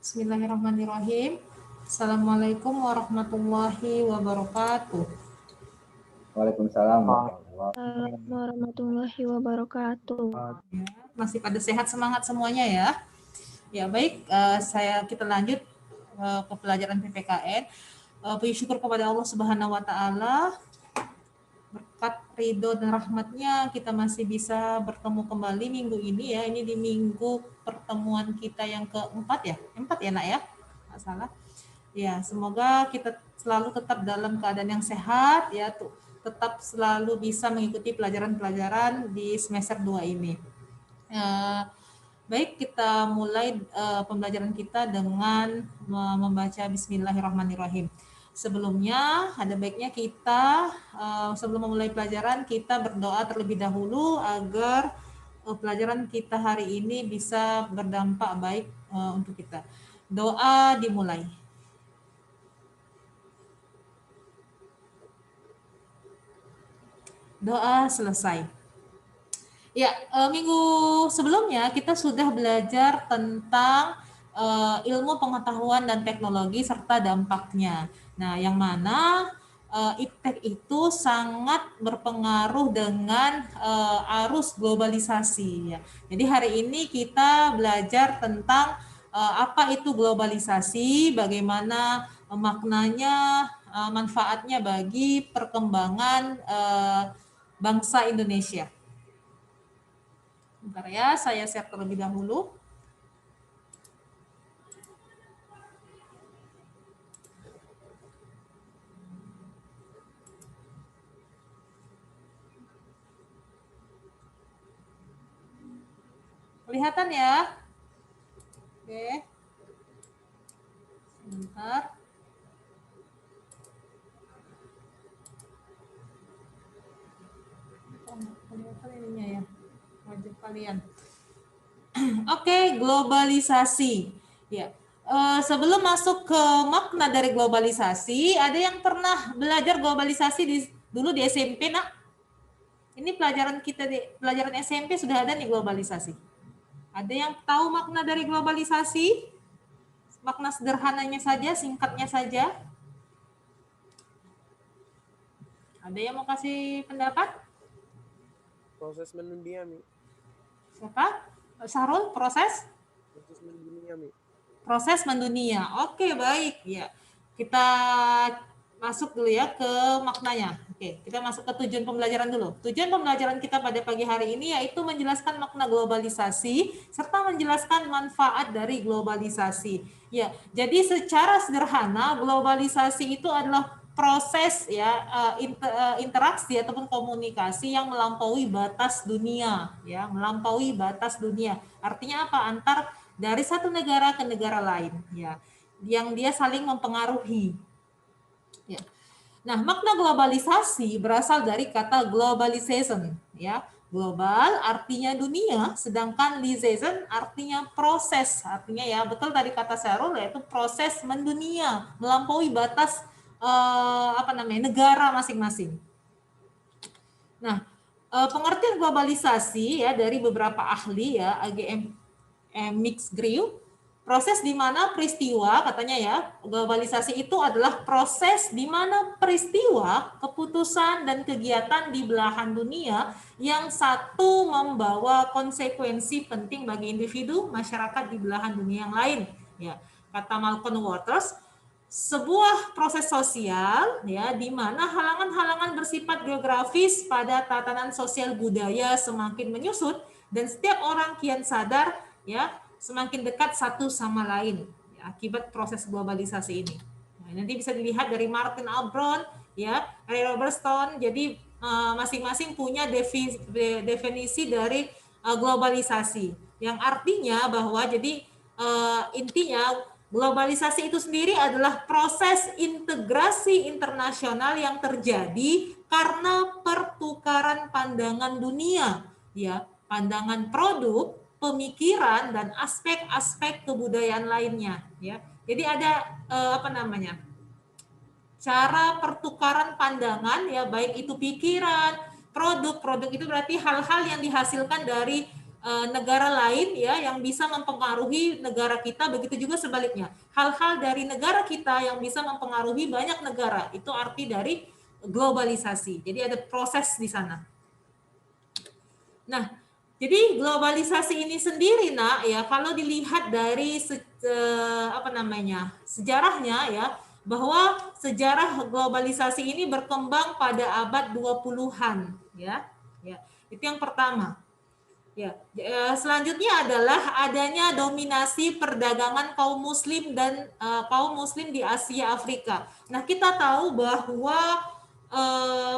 Bismillahirrahmanirrahim. Assalamualaikum warahmatullahi wabarakatuh. Waalaikumsalam warahmatullahi wabarakatuh. Masih pada sehat semangat semuanya ya. Ya baik, kita lanjut ke pelajaran PPKN. Puji syukur kepada Allah Subhanahu Wa Taala. Berkat ridho dan rahmatnya kita masih bisa bertemu kembali minggu ini ya. Ini di minggu pertemuan kita yang keempat ya. 4 ya nak ya? Nggak salah. Ya, semoga kita selalu tetap dalam keadaan yang sehat ya. Tetap selalu bisa mengikuti pelajaran-pelajaran di semester 2 ini. Baik, kita mulai pembelajaran kita dengan membaca Bismillahirrahmanirrahim. Sebelumnya, ada baiknya kita sebelum memulai pelajaran, kita berdoa terlebih dahulu agar pelajaran kita hari ini bisa berdampak baik untuk kita. Doa dimulai. Doa selesai. Ya, minggu sebelumnya kita sudah belajar tentang ilmu pengetahuan dan teknologi serta dampaknya. Nah, yang mana iptek itu sangat berpengaruh dengan arus globalisasi. Ya. Jadi hari ini kita belajar tentang apa itu globalisasi, bagaimana maknanya, manfaatnya bagi perkembangan bangsa Indonesia. Bentar ya, saya share terlebih dahulu. Kelihatan ya? Oke. Sebentar. Kelihatan ininya ya. Wajib kalian. Oke, globalisasi. Ya. Sebelum masuk ke makna dari globalisasi, ada yang pernah belajar globalisasi dulu di SMP, nak? Ini pelajaran kita di pelajaran SMP sudah ada nih globalisasi. Ada yang tahu makna dari globalisasi? Makna sederhananya saja, singkatnya saja. Ada yang mau kasih pendapat? Proses mendunia, Mi. Siapa? Sarul, proses? Proses mendunia, Mi. Proses mendunia. Oke, baik. Ya. Kita masuk dulu ya ke maknanya. Oke, kita masuk ke tujuan pembelajaran dulu. Tujuan pembelajaran kita pada pagi hari ini yaitu menjelaskan makna globalisasi serta menjelaskan manfaat dari globalisasi. Ya, jadi secara sederhana globalisasi itu adalah proses ya interaksi ataupun komunikasi yang melampaui batas dunia, ya, melampaui batas dunia. Artinya apa? Antar dari satu negara ke negara lain, ya, yang dia saling mempengaruhi. Ya. Nah, makna globalisasi berasal dari kata globalization, ya. Global artinya dunia, sedangkan lisation artinya proses. Artinya ya, betul tadi kata Sarul yaitu proses mendunia, melampaui batas negara masing-masing. Nah, pengertian globalisasi ya dari beberapa ahli ya, AGM Mixgrew, proses di mana peristiwa, katanya ya, globalisasi itu adalah proses di mana peristiwa, keputusan, dan kegiatan di belahan dunia yang satu membawa konsekuensi penting bagi individu, masyarakat di belahan dunia yang lain. Ya, kata Malcolm Waters, sebuah proses sosial ya di mana halangan-halangan bersifat geografis pada tatanan sosial budaya semakin menyusut dan setiap orang kian sadar ya semakin dekat satu sama lain ya, akibat proses globalisasi ini. Nah, nanti bisa dilihat dari Martin Albron ya, Ray Robertson. Jadi masing-masing punya definisi dari globalisasi yang artinya bahwa jadi intinya globalisasi itu sendiri adalah proses integrasi internasional yang terjadi karena pertukaran pandangan dunia, ya, pandangan produk, pemikiran dan aspek-aspek kebudayaan lainnya, ya. Jadi ada cara pertukaran pandangan, ya, baik itu pikiran, produk itu berarti hal-hal yang dihasilkan dari negara lain ya yang bisa mempengaruhi negara kita, begitu juga sebaliknya. Hal-hal dari negara kita yang bisa mempengaruhi banyak negara, itu arti dari globalisasi. Jadi ada proses di sana. Nah, jadi globalisasi ini sendiri, nak, ya kalau dilihat dari sejarahnya ya, bahwa sejarah globalisasi ini berkembang pada abad 20-an ya. Ya, itu yang pertama. Ya, selanjutnya adalah adanya dominasi perdagangan kaum muslim dan kaum muslim di Asia Afrika. Nah, kita tahu bahwa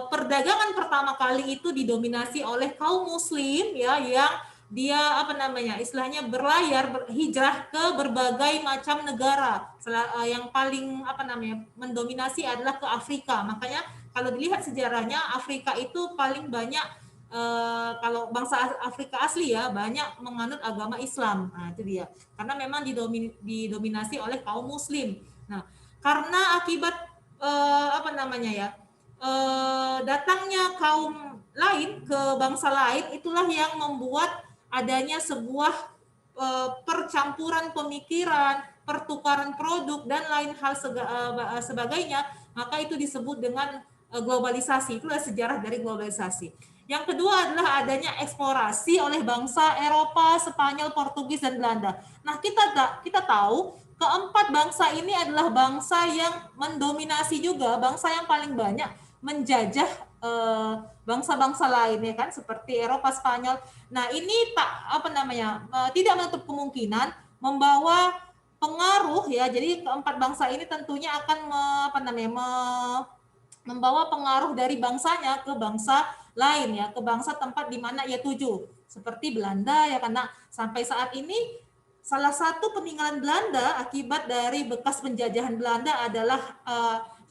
perdagangan pertama kali itu didominasi oleh kaum muslim ya, yang dia istilahnya hijrah ke berbagai macam negara. Yang paling mendominasi adalah ke Afrika. Makanya kalau dilihat sejarahnya, Afrika itu paling banyak kalau bangsa Afrika asli ya banyak menganut agama Islam. Nah, itu dia. Karena memang didominasi oleh kaum muslim. Nah, karena akibat datangnya kaum lain ke bangsa lain, itulah yang membuat adanya sebuah percampuran pemikiran, pertukaran produk dan lain hal sebagainya. Maka itu disebut dengan globalisasi. Itulah sejarah dari globalisasi. Yang kedua adalah adanya eksplorasi oleh bangsa Eropa, Spanyol, Portugis, dan Belanda. Nah, kita tahu keempat bangsa ini adalah bangsa yang mendominasi juga, bangsa yang paling banyak menjajah bangsa-bangsa lain ya kan, seperti Eropa, Spanyol. Nah, ini tidak menutup kemungkinan membawa pengaruh ya. Jadi keempat bangsa ini tentunya akan membawa pengaruh dari bangsanya ke bangsa lain ya, ke bangsa tempat di mana ia tuju, seperti Belanda ya, karena sampai saat ini salah satu peninggalan Belanda akibat dari bekas penjajahan Belanda adalah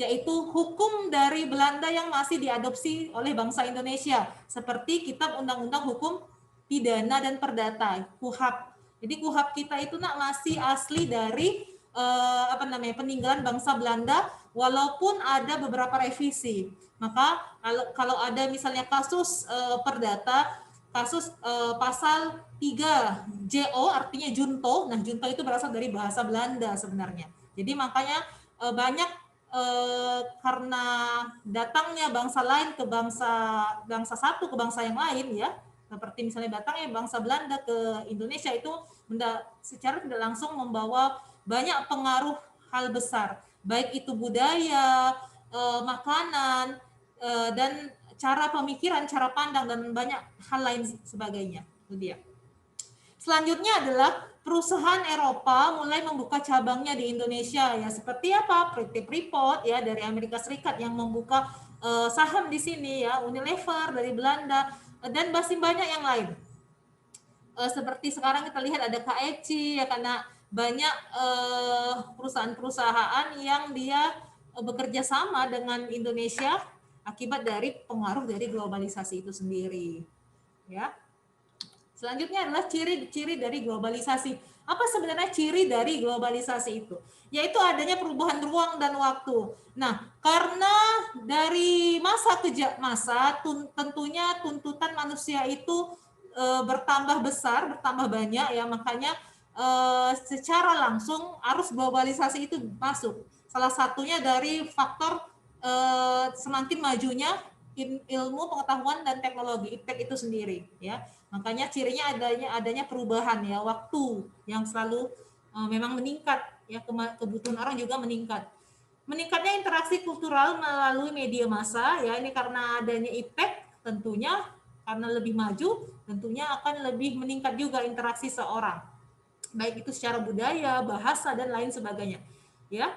yaitu hukum dari Belanda yang masih diadopsi oleh bangsa Indonesia, seperti Kitab Undang-Undang Hukum Pidana dan Perdata, KUHP. Jadi KUHP kita itu masih asli dari peninggalan bangsa Belanda, walaupun ada beberapa revisi. Maka kalau ada misalnya kasus perdata, kasus pasal 3 JO artinya junto. Nah, junto itu berasal dari bahasa Belanda sebenarnya. Jadi makanya banyak karena datangnya bangsa lain ke bangsa satu ke bangsa yang lain ya, seperti misalnya datangnya bangsa Belanda ke Indonesia, itu secara tidak langsung membawa banyak pengaruh hal besar, baik itu budaya, makanan, dan cara pemikiran, cara pandang, dan banyak hal lain sebagainya. Itu dia. Selanjutnya adalah perusahaan Eropa mulai membuka cabangnya di Indonesia ya, seperti apa? PT Freeport ya dari Amerika Serikat yang membuka saham di sini ya, Unilever dari Belanda, dan masih banyak yang lain. Seperti sekarang kita lihat ada KFC ya, karena banyak perusahaan-perusahaan yang dia bekerja sama dengan Indonesia akibat dari pengaruh dari globalisasi itu sendiri ya. Selanjutnya adalah ciri-ciri dari globalisasi. Apa sebenarnya ciri dari globalisasi itu? Yaitu adanya perubahan ruang dan waktu. Nah, karena dari masa ke masa tentunya tuntutan manusia itu bertambah besar, bertambah banyak ya, makanya secara langsung arus globalisasi itu masuk. Salah satunya dari faktor semakin majunya ilmu pengetahuan dan teknologi, IPTEK itu sendiri ya. Makanya cirinya adanya perubahan ya, waktu yang selalu memang meningkat ya, kebutuhan orang juga meningkat. Meningkatnya interaksi kultural melalui media massa ya, ini karena adanya IPTEK tentunya, karena lebih maju tentunya akan lebih meningkat juga interaksi seorang, baik itu secara budaya, bahasa, dan lain sebagainya ya.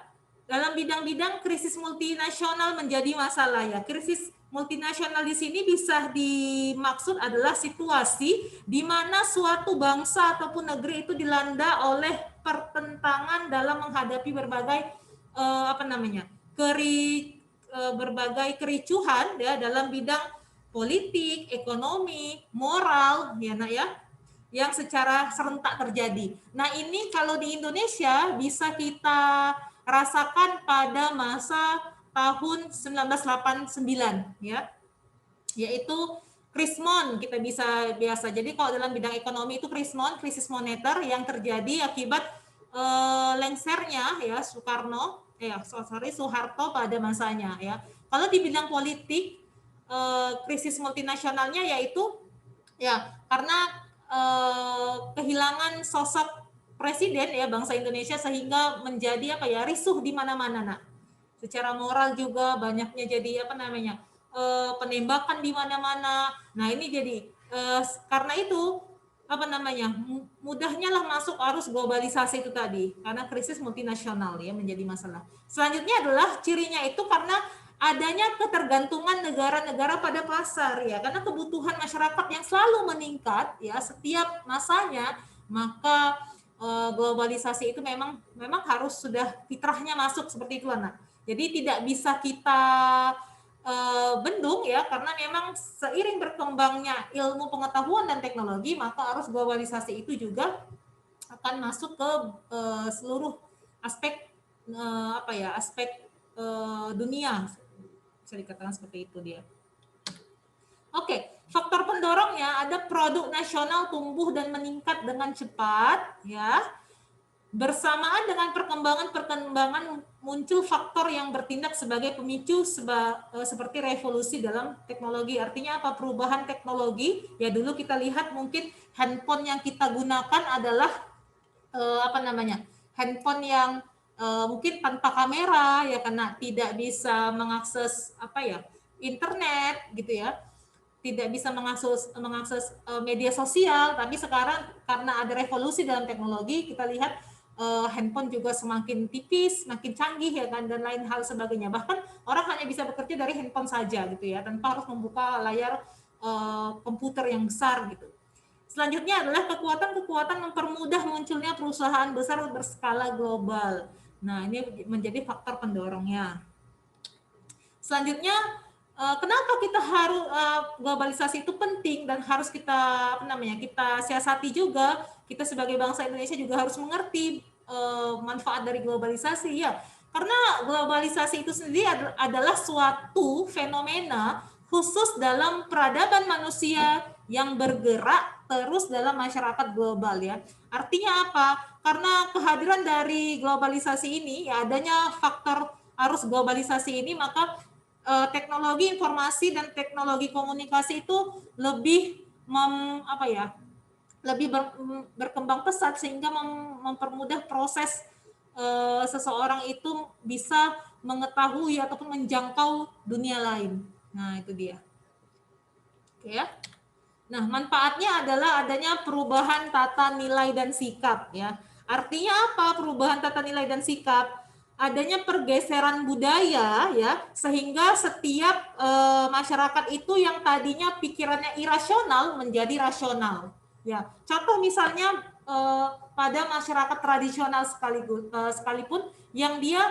Dalam bidang-bidang krisis multinasional menjadi masalah ya. Krisis multinasional di sini bisa dimaksud adalah situasi di mana suatu bangsa ataupun negeri itu dilanda oleh pertentangan dalam menghadapi berbagai berbagai kericuhan ya, dalam bidang politik, ekonomi, moral ya nak ya, yang secara serentak terjadi. Nah, ini kalau di Indonesia bisa kita rasakan pada masa tahun 1989 ya, yaitu Krismon kita bisa biasa. Jadi kalau dalam bidang ekonomi itu Krismon, krisis moneter yang terjadi akibat lengsernya ya Soeharto pada masanya ya. Kalau di bidang politik krisis multinasionalnya yaitu ya karena kehilangan sosok presiden ya bangsa Indonesia sehingga menjadi risuh di mana-mana nak. Secara moral juga banyaknya jadi penembakan di mana-mana. Nah ini jadi karena itu mudahnya lah masuk arus globalisasi itu tadi karena krisis multinasional ya menjadi masalah. Selanjutnya adalah cirinya itu karena adanya ketergantungan negara-negara pada pasar ya karena kebutuhan masyarakat yang selalu meningkat ya setiap masanya, maka globalisasi itu memang harus sudah fitrahnya masuk seperti itu lah. Jadi tidak bisa kita bendung ya karena memang seiring berkembangnya ilmu pengetahuan dan teknologi maka arus globalisasi itu juga akan masuk ke seluruh aspek dunia, bisa dikatakan seperti itu dia. Oke, faktor pendorongnya ada produk nasional tumbuh dan meningkat dengan cepat ya. Bersamaan dengan perkembangan muncul faktor yang bertindak sebagai pemicu seperti revolusi dalam teknologi. Artinya apa? Perubahan teknologi. Ya dulu kita lihat mungkin handphone yang kita gunakan adalah handphone yang mungkin tanpa kamera ya karena tidak bisa mengakses internet gitu ya. Tidak bisa mengakses media sosial, tapi sekarang karena ada revolusi dalam teknologi kita lihat handphone juga semakin tipis, semakin canggih ya kan dan lain hal sebagainya. Bahkan orang hanya bisa bekerja dari handphone saja gitu ya, tanpa harus membuka layar komputer yang besar gitu. Selanjutnya adalah kekuatan-kekuatan mempermudah munculnya perusahaan besar berskala global. Nah, ini menjadi faktor pendorongnya. Selanjutnya kenapa kita harus globalisasi itu penting dan harus kita kita siasati juga. Kita sebagai bangsa Indonesia juga harus mengerti manfaat dari globalisasi ya. Karena globalisasi itu sendiri adalah suatu fenomena khusus dalam peradaban manusia yang bergerak terus dalam masyarakat global ya. Artinya apa? Karena kehadiran dari globalisasi ini ya adanya faktor arus globalisasi ini maka teknologi informasi dan teknologi komunikasi itu lebih berkembang pesat sehingga mempermudah proses seseorang itu bisa mengetahui ataupun menjangkau dunia lain. Nah, itu dia. Oke ya. Nah, manfaatnya adalah adanya perubahan tata nilai dan sikap ya. Artinya apa perubahan tata nilai dan sikap? Adanya pergeseran budaya ya sehingga setiap masyarakat itu yang tadinya pikirannya irasional menjadi rasional ya. Contoh misalnya pada masyarakat tradisional sekalipun yang dia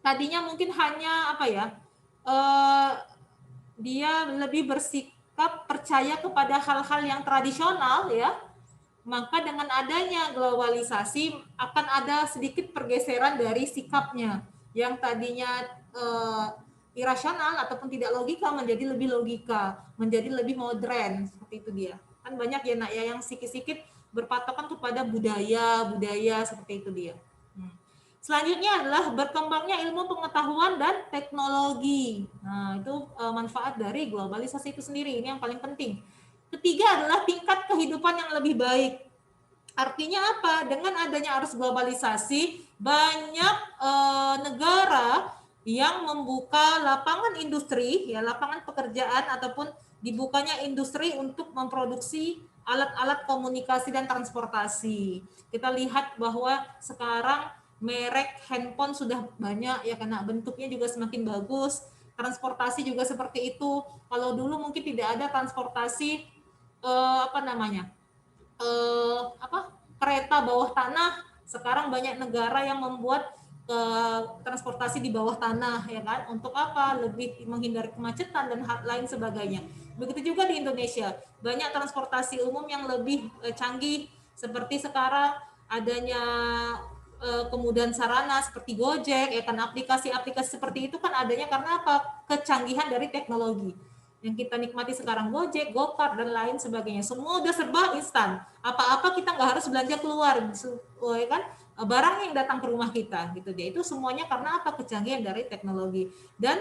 tadinya mungkin hanya dia lebih bersikap percaya kepada hal-hal yang tradisional ya, maka dengan adanya globalisasi akan ada sedikit pergeseran dari sikapnya yang tadinya irasional ataupun tidak logika menjadi lebih logika, menjadi lebih modern seperti itu dia. Kan banyak ya nak ya yang sikit-sikit berpatokan kepada budaya seperti itu dia. Selanjutnya adalah berkembangnya ilmu pengetahuan dan teknologi. Nah, itu manfaat dari globalisasi itu sendiri. Ini yang paling penting. Ketiga adalah tingkat kehidupan yang lebih baik. Artinya apa? Dengan adanya arus globalisasi, banyak negara yang membuka lapangan industri, ya lapangan pekerjaan ataupun dibukanya industri untuk memproduksi alat-alat komunikasi dan transportasi. Kita lihat bahwa sekarang merek handphone sudah banyak ya karena bentuknya juga semakin bagus. Transportasi juga seperti itu. Kalau dulu mungkin tidak ada transportasi kereta bawah tanah, sekarang banyak negara yang membuat transportasi di bawah tanah ya kan, untuk apa? Lebih menghindari kemacetan dan hal lain sebagainya. Begitu juga di Indonesia, banyak transportasi umum yang lebih canggih seperti sekarang adanya kemudahan sarana seperti Gojek ya kan, aplikasi-aplikasi seperti itu kan adanya karena apa? Kecanggihan dari teknologi. yang kita nikmati sekarang, Gojek, Gokar, dan lain sebagainya. Semua udah serba instan. Apa-apa kita nggak harus belanja keluar, ya kan? Barang yang datang ke rumah kita, gitu dia. Itu semuanya karena apa? Kecanggihan dari teknologi dan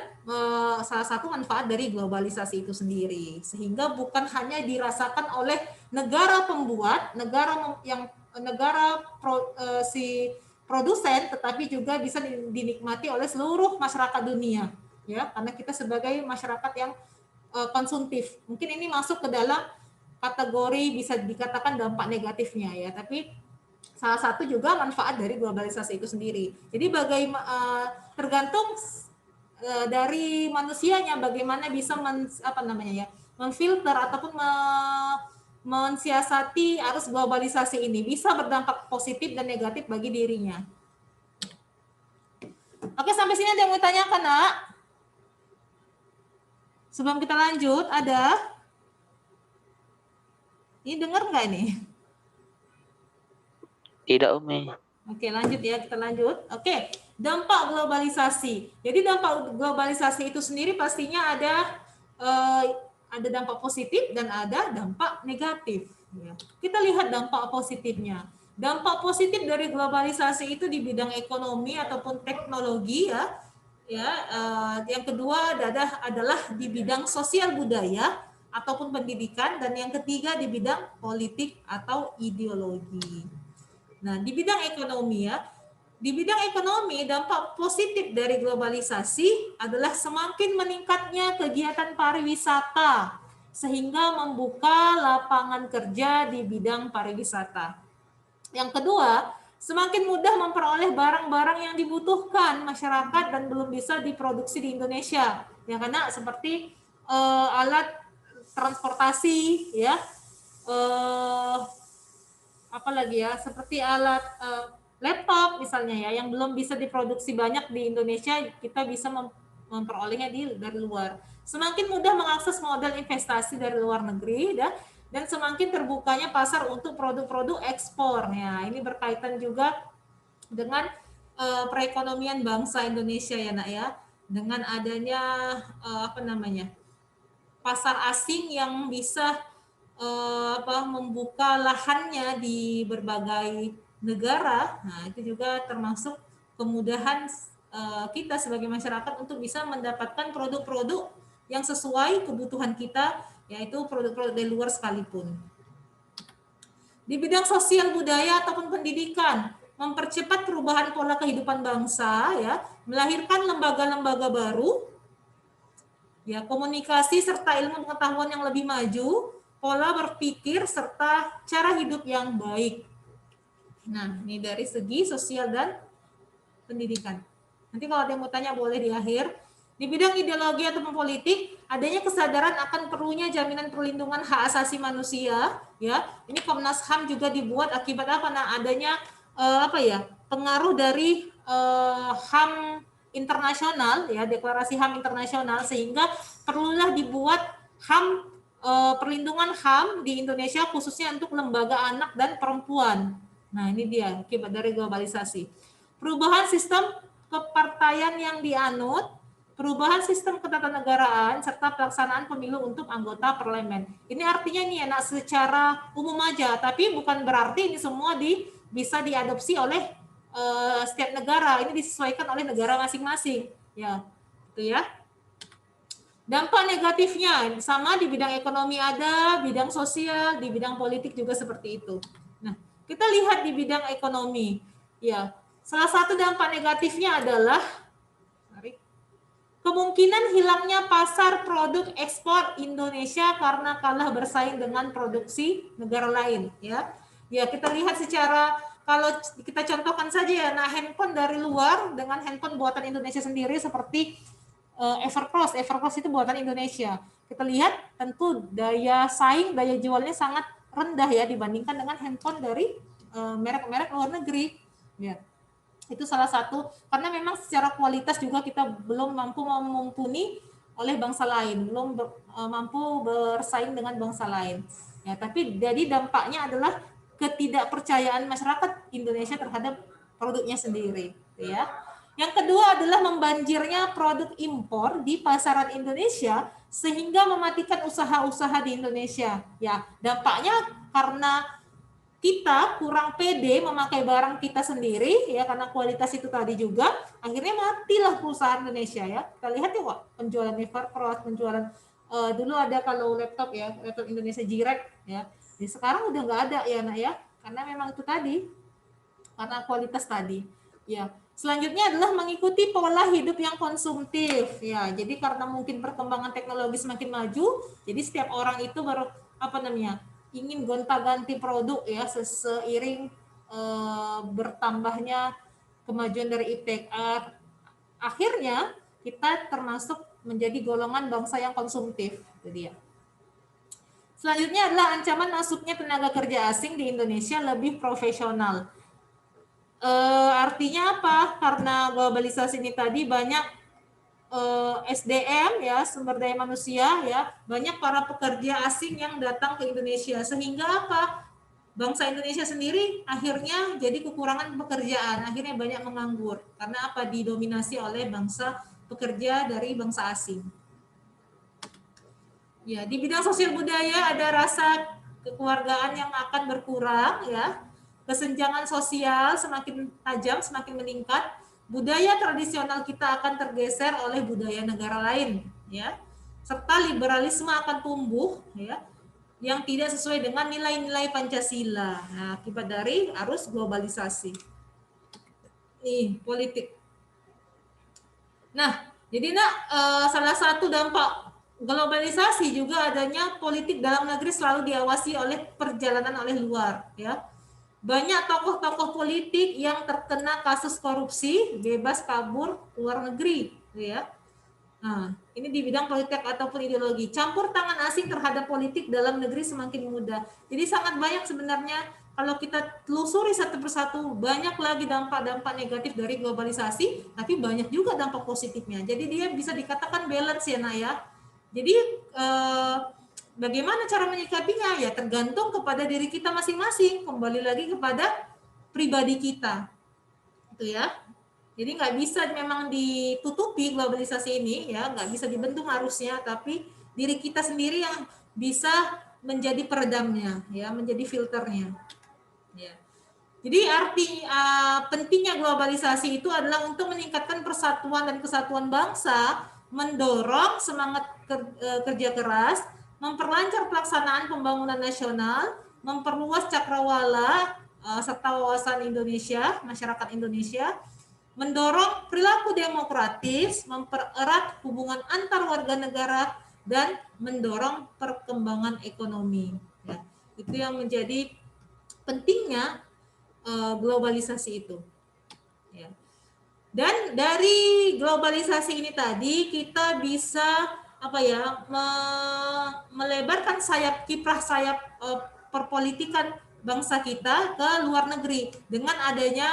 salah satu manfaat dari globalisasi itu sendiri. Sehingga bukan hanya dirasakan oleh negara pembuat, si produsen, tetapi juga bisa dinikmati oleh seluruh masyarakat dunia, ya, karena kita sebagai masyarakat yang konsumtif. Mungkin ini masuk ke dalam kategori bisa dikatakan dampak negatifnya, ya, tapi salah satu juga manfaat dari globalisasi itu sendiri. Jadi tergantung dari manusianya bagaimana bisa memfilter ataupun mensiasati arus globalisasi ini, bisa berdampak positif dan negatif bagi dirinya. Oke, sampai sini ada yang mau tanyakan, Nak? Sebelum kita lanjut, ada? Ini dengar nggak ini? Tidak, Umi. Oke, lanjut ya, kita lanjut. Oke, dampak globalisasi. Jadi dampak globalisasi itu sendiri pastinya ada dampak positif dan ada dampak negatif. Ya. Kita lihat dampak positifnya. Dampak positif dari globalisasi itu di bidang ekonomi ataupun teknologi, ya. Yang kedua adalah di bidang sosial budaya ataupun pendidikan, dan yang ketiga di bidang politik atau ideologi. Nah, di bidang ekonomi, ya, di bidang ekonomi dampak positif dari globalisasi adalah semakin meningkatnya kegiatan pariwisata sehingga membuka lapangan kerja di bidang pariwisata. Yang kedua, semakin mudah memperoleh barang-barang yang dibutuhkan masyarakat dan belum bisa diproduksi di Indonesia. Ya, karena seperti alat transportasi, ya, apalagi ya, seperti alat laptop misalnya, ya, yang belum bisa diproduksi banyak di Indonesia, kita bisa memperolehnya dari luar. Semakin mudah mengakses modal investasi dari luar negeri, dan semakin terbukanya pasar untuk produk-produk ekspor. Ya, ini berkaitan juga dengan perekonomian bangsa Indonesia, ya, Nak, ya, dengan adanya pasar asing yang bisa membuka lahannya di berbagai negara. Nah, itu juga termasuk kemudahan kita sebagai masyarakat untuk bisa mendapatkan produk-produk yang sesuai kebutuhan kita, yaitu produk-produk dari luar sekalipun. Di bidang sosial budaya ataupun pendidikan, mempercepat perubahan pola kehidupan bangsa, ya, melahirkan lembaga-lembaga baru, ya, komunikasi serta ilmu pengetahuan yang lebih maju, pola berpikir serta cara hidup yang baik. Nah, ini dari segi sosial dan pendidikan. Nanti kalau ada yang mau tanya boleh di akhir. Di bidang ideologi ataupun politik, adanya kesadaran akan perlunya jaminan perlindungan hak asasi manusia, ya. Ini Komnas HAM juga dibuat akibat apa? Nah, adanya pengaruh dari HAM internasional, ya, deklarasi HAM internasional, sehingga perlulah dibuat HAM perlindungan HAM di Indonesia khususnya untuk lembaga anak dan perempuan. Nah, ini dia akibat dari globalisasi. Perubahan sistem kepartaian yang dianut, perubahan sistem ketatanegaraan, serta pelaksanaan pemilu untuk anggota parlemen. Ini artinya nih, enak secara umum aja, tapi bukan berarti ini semua bisa diadopsi oleh setiap negara. Ini disesuaikan oleh negara masing-masing. Ya, itu ya. Dampak negatifnya sama di bidang ekonomi ada, bidang sosial, di bidang politik juga seperti itu. Nah, kita lihat di bidang ekonomi. Ya, salah satu dampak negatifnya adalah kemungkinan hilangnya pasar produk ekspor Indonesia karena kalah bersaing dengan produksi negara lain, ya. Ya, kita lihat secara, kalau kita contohkan saja, ya, nah, handphone dari luar dengan handphone buatan Indonesia sendiri seperti Evercross itu buatan Indonesia. Kita lihat tentu daya saing, daya jualnya sangat rendah, ya, dibandingkan dengan handphone dari merek-merek luar negeri, ya. Itu salah satu, karena memang secara kualitas juga kita belum mampu mumpuni oleh bangsa lain, belum mampu bersaing dengan bangsa lain. Ya, tapi jadi dampaknya adalah ketidakpercayaan masyarakat Indonesia terhadap produknya sendiri, ya. Yang kedua adalah membanjirnya produk impor di pasaran Indonesia sehingga mematikan usaha-usaha di Indonesia. Ya, dampaknya karena kita kurang pede memakai barang kita sendiri ya, karena kualitas itu tadi juga, akhirnya matilah perusahaan Indonesia ya. Kita lihat ya Wak, penjualan Evercross, penjualan dulu ada kalau laptop ya, laptop Indonesia Jirek ya. Jadi sekarang udah nggak ada ya Nak ya, karena memang itu tadi, karena kualitas tadi. Ya, selanjutnya adalah mengikuti pola hidup yang konsumtif ya. Jadi karena mungkin perkembangan teknologi semakin maju, jadi setiap orang itu baru apa namanya, ingin gonta-ganti produk ya seiring bertambahnya kemajuan dari iptek. Akhirnya kita termasuk menjadi golongan bangsa yang konsumtif. Jadi ya. Selanjutnya adalah ancaman masuknya tenaga kerja asing di Indonesia lebih profesional. Artinya apa? Karena globalisasi ini tadi banyak SDM ya, sumber daya manusia ya, banyak para pekerja asing yang datang ke Indonesia, sehingga apa? Bangsa Indonesia sendiri akhirnya jadi kekurangan pekerjaan, akhirnya banyak menganggur karena apa? Didominasi oleh bangsa pekerja dari bangsa asing. Ya, di bidang sosial budaya ada rasa kekeluargaan yang akan berkurang ya. Kesenjangan sosial semakin tajam, semakin meningkat. Budaya tradisional kita akan tergeser oleh budaya negara lain ya. Serta liberalisme akan tumbuh ya, yang tidak sesuai dengan nilai-nilai Pancasila. Nah, akibat dari arus globalisasi. Nih, politik. Nah, jadi salah satu dampak globalisasi juga adanya politik dalam negeri selalu diawasi oleh perjalanan oleh luar ya. Banyak tokoh-tokoh politik yang terkena kasus korupsi, bebas kabur luar negeri ya. Nah, ini di bidang politik ataupun ideologi. Campur tangan asing terhadap politik dalam negeri semakin mudah. Jadi sangat banyak sebenarnya kalau kita telusuri satu persatu, banyak lagi dampak-dampak negatif dari globalisasi, tapi banyak juga dampak positifnya. Jadi dia bisa dikatakan balance ya Nak ya. Jadi bagaimana cara menyikapinya? Ya tergantung kepada diri kita masing-masing, kembali lagi kepada pribadi kita. Itu ya. Jadi nggak bisa memang ditutupi globalisasi ini ya, nggak bisa dibendung arusnya, tapi diri kita sendiri yang bisa menjadi peredamnya ya, menjadi filternya. Ya. Jadi arti pentingnya globalisasi itu adalah untuk meningkatkan persatuan dan kesatuan bangsa, mendorong semangat kerja keras, memperlancar pelaksanaan pembangunan nasional, memperluas cakrawala serta wawasan Indonesia, masyarakat Indonesia, mendorong perilaku demokratis, mempererat hubungan antar warga negara, dan mendorong perkembangan ekonomi. Ya, itu yang menjadi pentingnya globalisasi itu. Ya. Dan dari globalisasi ini tadi kita bisa apa ya, melebarkan sayap, kiprah sayap perpolitikan bangsa kita ke luar negeri dengan adanya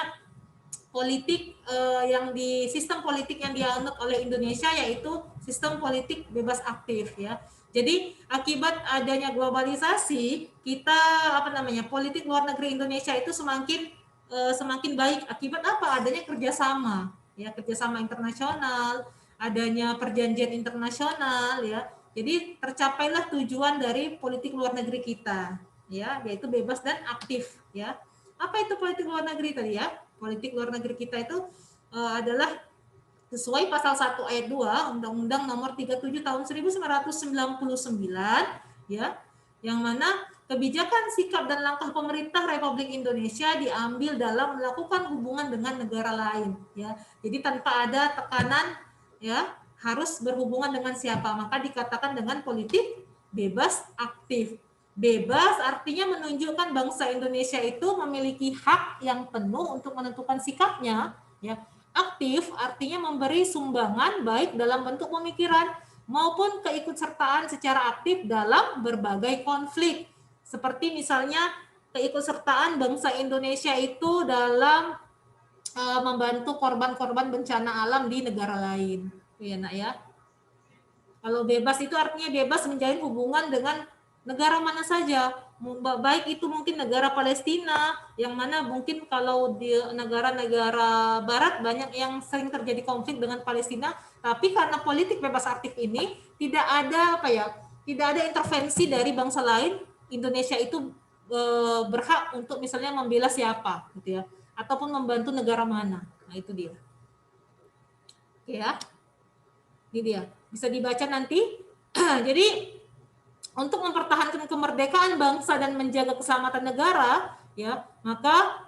politik yang di sistem politik yang dianut oleh Indonesia, yaitu sistem politik bebas aktif ya. Jadi akibat adanya globalisasi, kita apa namanya, politik luar negeri Indonesia itu semakin baik. Akibat apa? Adanya kerjasama ya, kerjasama internasional, adanya perjanjian internasional ya. Jadi tercapailah tujuan dari politik luar negeri kita ya, yaitu bebas dan aktif ya. Apa itu politik luar negeri tadi ya? Politik luar negeri kita itu adalah sesuai pasal 1 ayat 2 Undang-Undang Nomor 37 Tahun 1999 ya, yang mana kebijakan, sikap dan langkah pemerintah Republik Indonesia diambil dalam melakukan hubungan dengan negara lain ya. Jadi tanpa ada tekanan ya, harus berhubungan dengan siapa, maka dikatakan dengan politik bebas aktif. Bebas artinya menunjukkan bangsa Indonesia itu memiliki hak yang penuh untuk menentukan sikapnya ya. Aktif artinya memberi sumbangan baik dalam bentuk pemikiran maupun keikutsertaan secara aktif dalam berbagai konflik. Seperti misalnya keikutsertaan bangsa Indonesia itu dalam membantu korban-korban bencana alam di negara lain. Ya Nak ya. Kalau bebas itu artinya bebas menjalin hubungan dengan negara mana saja, baik itu mungkin negara Palestina, yang mana mungkin kalau di negara-negara Barat banyak yang sering terjadi konflik dengan Palestina, tapi karena politik bebas aktif ini tidak ada tidak ada intervensi dari bangsa lain. Indonesia itu berhak untuk misalnya membela siapa, gitu ya, ataupun membantu negara mana. Nah itu dia. Oke ya, ini dia. Bisa dibaca nanti. Jadi untuk mempertahankan kemerdekaan bangsa dan menjaga keselamatan negara, ya, maka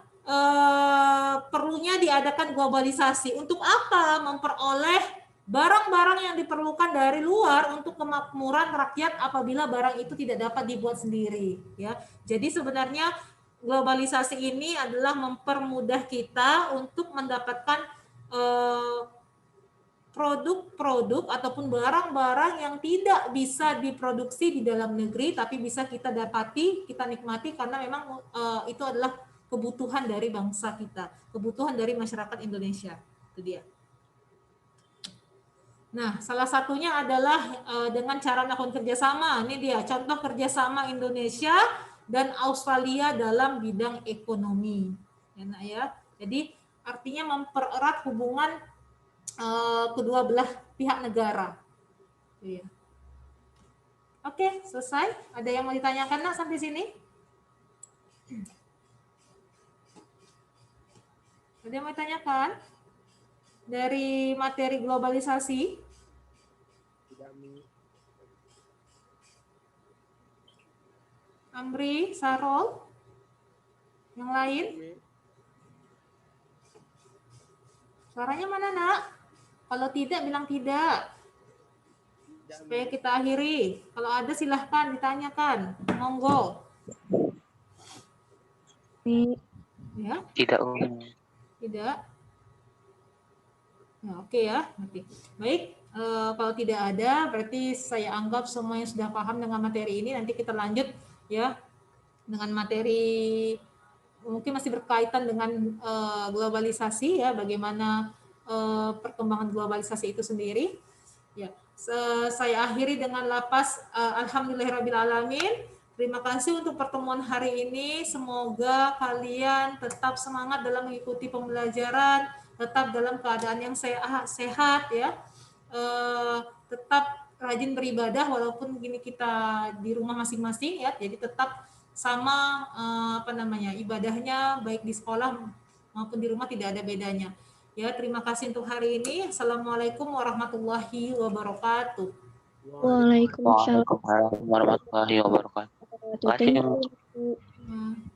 perlunya diadakan globalisasi. Untuk apa? Memperoleh barang-barang yang diperlukan dari luar untuk kemakmuran rakyat apabila barang itu tidak dapat dibuat sendiri, ya. Jadi sebenarnya globalisasi ini adalah mempermudah kita untuk mendapatkan produk-produk ataupun barang-barang yang tidak bisa diproduksi di dalam negeri tapi bisa kita dapati, kita nikmati karena memang itu adalah kebutuhan dari bangsa kita, kebutuhan dari masyarakat Indonesia. Itu dia. Nah, salah satunya adalah dengan cara melakukan kerjasama. Ini dia contoh kerjasama Indonesia dan Australia dalam bidang ekonomi. Ya. Jadi artinya mempererat hubungan kedua belah pihak negara. Iya. Oke, selesai. Ada yang mau ditanyakan nak sampai sini? Ada yang mau ditanyakan dari materi globalisasi? Tidak, Mi. Amri, Sarol, yang lain? Mi. Suaranya mana nak? Kalau tidak bilang tidak. Tidak, Supaya Mi. kita akhiri. Kalau ada silahkan ditanyakan. Monggo. Ya, Tidak. tidak. Nah, oke ya. Baik, kalau tidak ada, berarti saya anggap semuanya sudah paham dengan materi ini. Nanti kita lanjut ya dengan materi mungkin masih berkaitan dengan globalisasi ya, bagaimana perkembangan globalisasi itu sendiri. Ya, saya akhiri dengan lapas alhamdulillahirabbil-alamin. Terima kasih untuk pertemuan hari ini. Semoga kalian tetap semangat dalam mengikuti pembelajaran, tetap dalam keadaan yang sehat ya. Tetap rajin beribadah walaupun gini kita di rumah masing-masing ya. Jadi tetap sama ibadahnya baik di sekolah maupun di rumah tidak ada bedanya. Ya, terima kasih untuk hari ini. Assalamualaikum warahmatullahi wabarakatuh. Waalaikumsalam warahmatullahi wabarakatuh. Thank you. Terima kasih.